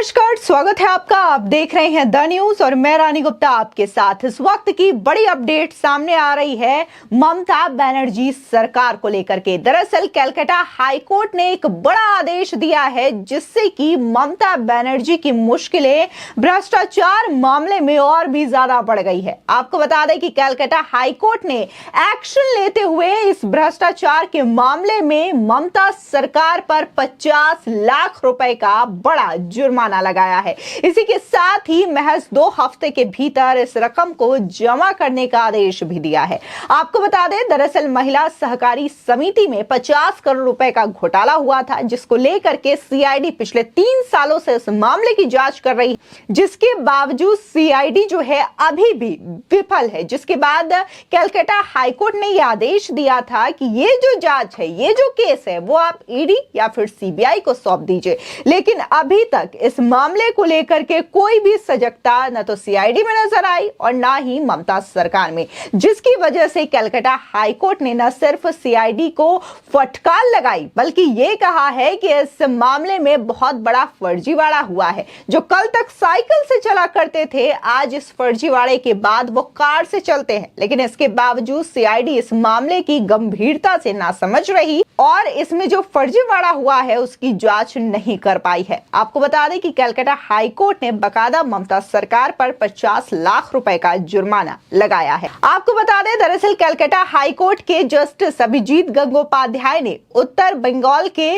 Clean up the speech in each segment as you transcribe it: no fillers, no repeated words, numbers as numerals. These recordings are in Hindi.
नमस्कार, स्वागत है आपका। आप देख रहे हैं द न्यूज और मैं रानी गुप्ता आपके साथ। इस वक्त की बड़ी अपडेट सामने आ रही है ममता बनर्जी सरकार को लेकर के। दरअसल कलकत्ता हाईकोर्ट ने एक बड़ा आदेश दिया है जिससे कि ममता बनर्जी की मुश्किलें भ्रष्टाचार मामले में और भी ज्यादा बढ़ गई है। आपको बता दें कि कलकत्ता हाईकोर्ट ने एक्शन लेते हुए इस भ्रष्टाचार के मामले में ममता सरकार पर 50 लाख रुपए का बड़ा जुर्माना लगाया है। इसी के साथ ही महज 2 हफ्ते के भीतर इस रकम को जमा करने का आदेश भी दिया है। आपको बता दें, दरअसल महिला सहकारी समिति में 50 करोड़ रुपए का घोटाला हुआ था, जिसको लेकर के सीआईडी पिछले 3 सालों से इस मामले की जांच कर रही, जिसके बावजूद सीआईडी जो है अभी भी विफल है। जिसके बाद कलकत्ता हाईकोर्ट ने यह आदेश दिया था कि ये जो जांच है, ये जो केस है, वो आप ईडी या फिर सीबीआई को सौंप दीजिए। लेकिन अभी तक इस मामले को लेकर के कोई भी सजगता न तो सीआईडी में नजर आई और ना ही ममता सरकार में, जिसकी वजह से कलकत्ता हाईकोर्ट ने न सिर्फ सीआईडी को फटकार लगाई, बल्कि ये कहा है कि इस मामले में बहुत बड़ा फर्जीवाड़ा हुआ है। जो कल तक साइकिल से चला करते थे, आज इस फर्जीवाड़े के बाद वो कार से चलते हैं। लेकिन इसके बावजूद सीआईडी इस मामले की गंभीरता से ना समझ रही और इसमें जो फर्जीवाड़ा हुआ है उसकी जांच नहीं कर पाई है। आपको बता दें कि कलकत्ता हाईकोर्ट ने बकायदा ममता सरकार पर 50 लाख रुपए का जुर्माना लगाया है। आपको बता दें, दरअसल कलकत्ता हाईकोर्ट के जस्टिस अभिजीत गंगोपाध्याय ने उत्तर बंगाल के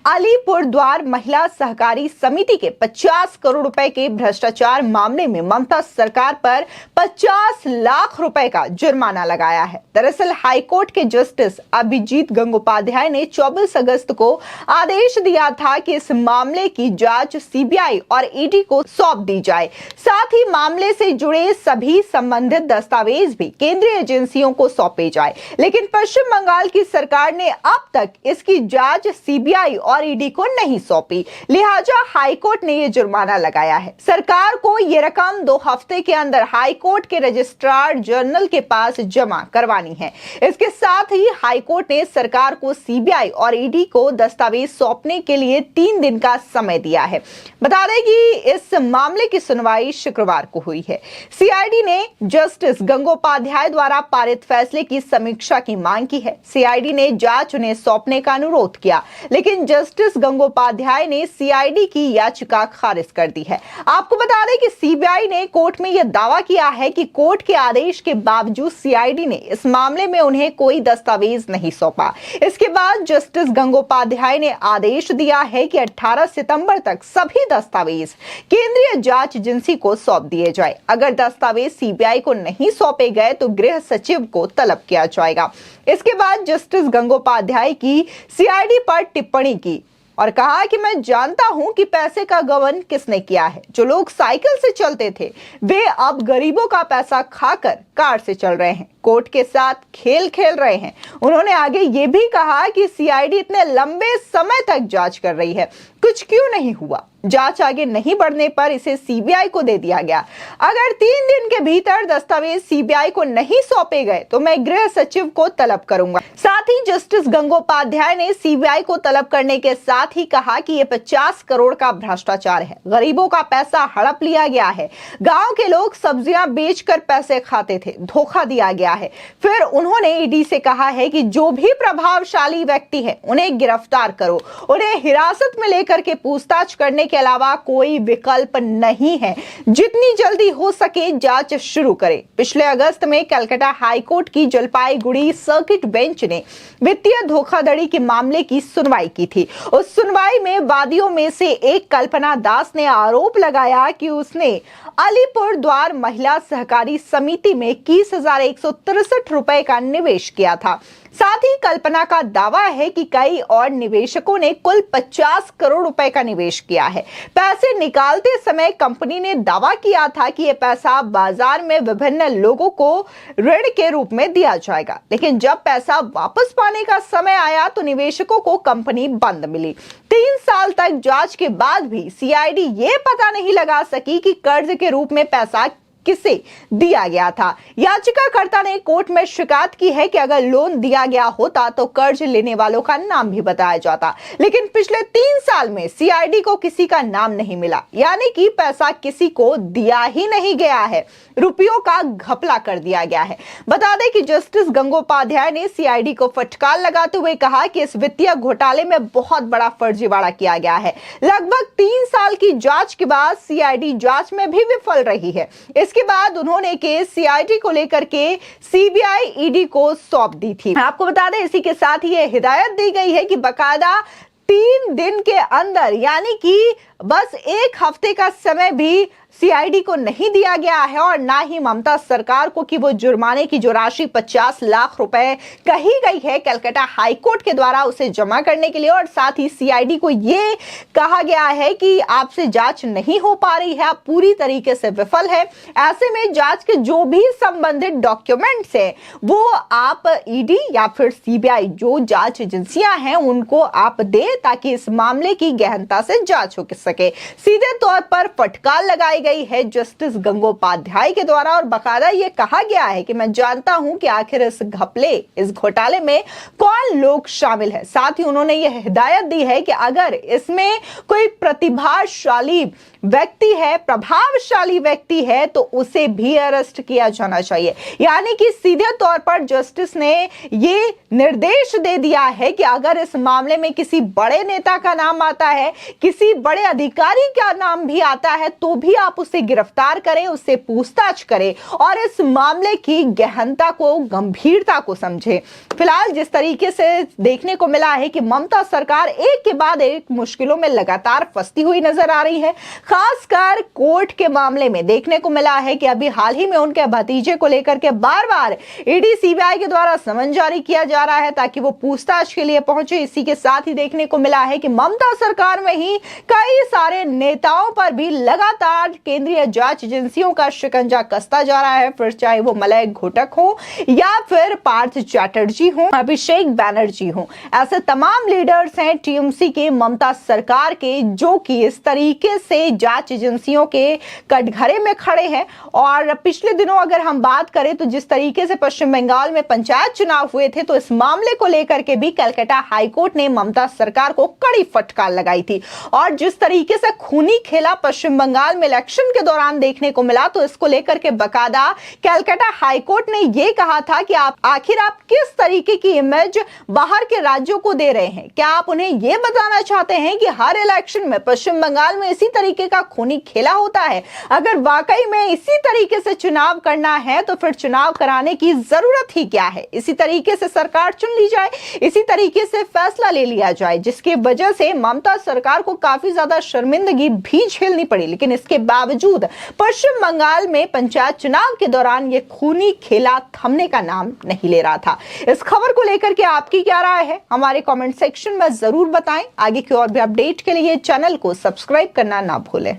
अलीपुरद्वार महिला सहकारी समिति के 50 करोड़ रुपए के भ्रष्टाचार मामले में ममता सरकार पर 50 लाख रुपए का जुर्माना लगाया है। दरअसल हाईकोर्ट के जस्टिस अभिजीत गंगोपाध्याय ने 24 अगस्त को आदेश दिया था कि इस मामले की जांच सीबीआई और ईडी को सौंप दी जाए। साथ ही मामले से जुड़े सभी संबंधित दस्तावेज भी केंद्रीय एजेंसियों को सौंपे जाए। लेकिन पश्चिम बंगाल की सरकार ने अब तक इसकी जांच सीबीआई और ईडी को नहीं सौंपी, लिहाजा हाईकोर्ट ने यह जुर्माना लगाया है। सरकार को यह रकम 2 हफ्ते के अंदर हाईकोर्ट के रजिस्ट्रार जनरल के पास जमा करवानी है। इसके साथ ही हाईकोर्ट ने सरकार को सीबीआई और ईडी को दस्तावेज सौंपने के लिए 3 दिन का समय दिया है। बता दें कि इस मामले की सुनवाई शुक्रवार को हुई है। सीआईडी ने जस्टिस गंगोपाध्याय द्वारा पारित फैसले की समीक्षा की मांग की है। सीआईडी ने जांच उन्हें सौंपने का अनुरोध किया, लेकिन जस्टिस गंगोपाध्याय ने सीआईडी की याचिका खारिज कर दी है। आपको बता दें कि सीबीआई ने कोर्ट में यह दावा किया है कि कोर्ट के आदेश के बावजूद सीआईडी ने इस मामले में उन्हें कोई दस्तावेज नहीं सौंपा। इसके बाद जस्टिस गंगोपाध्याय ने आदेश दिया है कि 18 सितंबर तक सभी दस्तावेज केंद्रीय जांच एजेंसी को सौंप दिए जाए। अगर दस्तावेज सीबीआई को नहीं सौंपे गए तो गृह सचिव को तलब किया जाएगा। इसके बाद जस्टिस गंगोपाध्याय की सीआईडी पर टिप्पणी की और कहा कि मैं जानता हूं कि पैसे का गबन किसने किया है। जो लोग साइकिल से चलते थे वे अब गरीबों का पैसा खाकर कार से चल रहे हैं, कोर्ट के साथ खेल खेल रहे हैं। उन्होंने आगे ये भी कहा कि सीआईडी इतने लंबे समय तक जांच कर रही है, कुछ क्यों नहीं हुआ। जांच आगे नहीं बढ़ने पर इसे सीबीआई को दे दिया गया। अगर 3 दिन के भीतर दस्तावेज सीबीआई को नहीं सौंपे गए तो मैं गृह सचिव को तलब करूंगा। साथ ही जस्टिस गंगोपाध्याय ने सीबीआई को तलब करने के साथ ही कहा कि यह 50 करोड़ का भ्रष्टाचार है, गरीबों का पैसा हड़प लिया गया है, गांव के लोग सब्जियां बेचकर पैसे खाते थे, धोखा दिया गया है। फिर उन्होंने ईडी से कहा है कि जो भी प्रभावशाली व्यक्ति है उन्हें गिरफ्तार करो, उन्हें हिरासत में लेकर के पूछताछ करने के अलावा कोई विकल्प नहीं है। जितनी जल्दी हो सके जांच शुरू करें। पिछले अगस्त में कलकत्ता हाईकोर्ट की जलपाईगुड़ी सर्किट बेंच ने वित्तीय धोखाधड़ी के मामले की सुनवाई की थी। उस सुनवाई में वादियों में से एक कल्पना दास ने आरोप लगाया कि उसने अलीपुरद्वार महिला सहकारी समिति में 21,163 रुपए का निवेश किया था। साथ ही कल्पना का दावा है कि कई और निवेशकों ने कुल 50 करोड़ रुपए का निवेश किया है। पैसे निकालते समय कंपनी ने दावा किया था कि यह पैसा बाजार में विभिन्न लोगों को ऋण के रूप में दिया जाएगा, लेकिन जब पैसा वापस पाने का समय आया तो निवेशकों को कंपनी बंद मिली। 3 साल तक जांच के बाद भी सीआईडी ये पता नहीं लगा सकी कि कर्ज के रूप में पैसा किसे दिया गया था। याचिकाकर्ता ने कोर्ट में शिकायत की है कि अगर लोन दिया गया होता तो कर्ज लेने वालों का नाम भी बताया जाता, लेकिन पिछले 3 साल में सीआईडी को किसी का नाम नहीं मिला, यानी कि पैसा किसी को दिया ही नहीं गया है, रुपयों का घपला कर दिया गया है। बता दें कि जस्टिस गंगोपाध्याय ने सीआईडी को फटकार लगाते हुए कहा कि इस वित्तीय घोटाले में बहुत बड़ा फर्जीवाड़ा किया गया है। लगभग 3 साल की जांच के बाद सीआईडी जांच में भी विफल रही है। इसके बाद उन्होंने केस सीआईडी को लेकर के सीबीआई ईडी को सौंप दी थी। आपको बता दें इसी के साथ ही यह हिदायत दी गई है कि बकायदा 3 दिन के अंदर, यानी कि बस 1 हफ्ते का समय भी सीआईडी को नहीं दिया गया है और ना ही ममता सरकार को कि वो जुर्माने की जो राशि 50 लाख रुपए कही गई है कलकत्ता हाईकोर्ट के द्वारा उसे जमा करने के लिए, और साथ ही सीआईडी को ये कहा गया है कि आपसे जांच नहीं हो पा रही है, आप पूरी तरीके से विफल है। ऐसे में जांच के जो भी संबंधित डॉक्यूमेंट्स है वो आप ईडी या फिर सीबीआई जो जांच एजेंसियां हैं उनको आप दे, ताकि इस मामले की गहनता से जांच हो सके। सीधे तौर पर फटकार लगाई गई है जस्टिस गंगोपाध्याय के द्वारा और बकायदा ये कहा गया है कि मैं जानता हूं कि आखिर इस घोटाले में कौन लोग शामिल है। साथ ही उन्होंने यह हिदायत दी है कि अगर इसमें कोई प्रतिभाशाली व्यक्ति है, प्रभावशाली व्यक्ति है, तो उसे भी अरेस्ट किया जाना चाहिए। यानी कि सीधे तौर पर जस्टिस ने ये निर्देश दे दिया है कि अगर इस मामले में किसी बड़े नेता का नाम आता है, किसी बड़े अधिकारी का नाम भी आता है, तो भी आप उसे गिरफ्तार करें, उससे पूछताछ करें और इस मामले की गहनता को, गंभीरता को समझें। फिलहाल जिस तरीके से देखने को मिला है कि ममता सरकार एक के बाद एक मुश्किलों में लगातार फंसती हुई नजर आ रही है। खासकर कोर्ट के मामले में देखने को मिला है कि अभी हाल ही में उनके भतीजे को लेकर के बार-बार ईडी सीबीआई के द्वारा समन जारी किया जा रहा है ताकि वो पूछताछ के लिए पहुंचे। इसी के साथ ही देखने को मिला है कि ममता सरकार में ही कई सारे नेताओं पर भी लगातार केंद्रीय जांच एजेंसियों का शिकंजा कसता जा रहा है, फिर चाहे वो मलय घोटक हो या फिर पार्थ चैटर्जी हो, अभिषेक बैनर्जी हो। ऐसे तमाम लीडर्स हैं टीएमसी के, ममता सरकार के, जो कि इस तरीके से जांच एजेंसियों के कटघरे में खड़े हैं। और पिछले दिनों अगर हम बात करें तो जिस तरीके से पश्चिम बंगाल में पंचायत चुनाव हुए थे, तो इस मामले को लेकर के भी कलकत्ता हाईकोर्ट ने ममता सरकार को कड़ी फटकार लगाई थी। और जिस तरीके से खूनी खेला पश्चिम बंगाल में इलेक्शन के दौरान देखने को मिला, तो इसको लेकर के बकायदा कलकत्ता हाईकोर्ट ने यह कहा था कि आखिर आप किस तरीके की इमेज बाहर के राज्यों को दे रहे हैं। क्या आप उन्हें यह बताना चाहते हैं कि हर इलेक्शन में पश्चिम बंगाल में इसी तरीके का खूनी खेला होता है? अगर वाकई में इसी तरीके से चुनाव करना है तो फिर चुनाव कराने की जरूरत ही क्या है? इसी तरीके से सरकार चुन ली जाए, इसी तरीके से फैसला ले लिया जाए, जिसकी वजह से ममता सरकार को काफी ज्यादा शर्मिंदगी भी झेलनी पड़ी। लेकिन इसके बावजूद पश्चिम बंगाल में पंचायत चुनाव के दौरान यह खूनी खेला थमने का नाम नहीं ले रहा था। इस खबर को लेकर के आपकी क्या राय है, हमारे कमेंट सेक्शन में जरूर बताएं। आगे की और भी अपडेट के लिए चैनल को सब्सक्राइब करना ना भूलें।